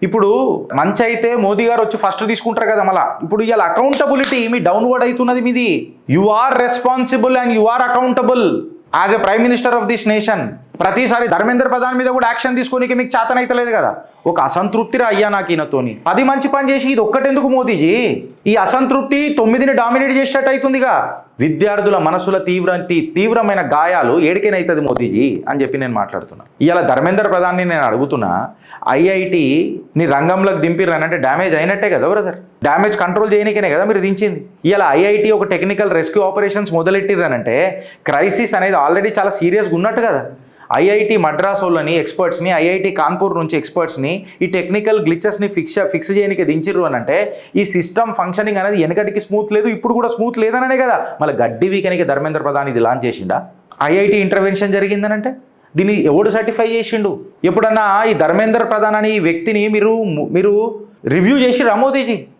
ఇప్పుడు మంచి అయితే మోదీ గారు వచ్చి ఫస్ట్ తీసుకుంటారు కదా మళ్ళా. ఇప్పుడు ఇవాళ అకౌంటబిలిటీ మీ డౌన్వర్డ్ అవుతున్నది మీది. You are responsible and you are accountable as a prime minister of this nation. ప్రతిసారి ధర్మేంద్ర ప్రధాన్ మీద కూడా యాక్షన్ తీసుకోనికి మీకు చేతనైతలేదు కదా. ఒక అసంతృప్తి అయ్యా నాకు ఈయనతోని 10 మంచి పని చేసి ఇది ఒక్కటెందుకు మోదీజీ? ఈ అసంతృప్తి 9ని డామినేట్ చేసేటట్టు అవుతుందిగా. విద్యార్థుల మనసుల తీవ్రమైన గాయాలు ఏడికేనైతుంది మోదీజీ అని చెప్పి నేను మాట్లాడుతున్నా. ఇవాళ ధర్మేంద్ర ప్రధాన్ని నేను అడుగుతున్నా, ఐఐటి ని రంగంలోకి దింపిర్రనంటే డ్యామేజ్ అయినట్టే కదా బ్రదర్. డ్యామేజ్ కంట్రోల్ చేయనికనే కదా మీరు దించింది. ఇవాళ ఐఐటి ఒక టెక్నికల్ రెస్క్యూ ఆపరేషన్స్ మొదలెట్టిర్రనంటే క్రైసిస్ అనేది ఆల్రెడీ చాలా సీరియస్గా ఉన్నట్టు కదా. ఐఐటి మద్రాస్ వాళ్ళని ఎక్స్పర్ట్స్ని, ఐఐటి కాన్పూర్ నుంచి ఎక్స్పర్ట్స్ని ఈ టెక్నికల్ గ్లిచెస్ని ఫిక్స్ చేయడానికి దించిర్రు అని అంటే ఈ సిస్టమ్ ఫంక్షనింగ్ అనేది వెనకటికి స్మూత్ లేదు, ఇప్పుడు కూడా స్మూత్ లేదనే కదా. మళ్ళీ గడ్డి వీకనికి ధర్మేంద్ర ప్రధాన్ ఇది లాంచ్ చేసిండా? ఐఐటి ఇంటర్వెన్షన్ జరిగిందనంటే దీన్ని ఎవడు సర్టిఫై చేసిండు? ఎప్పుడన్నా ఈ ధర్మేంద్ర ప్రధాన్ అనే ఈ వ్యక్తిని మీరు రివ్యూ చేసిర్రా మోదీజీ?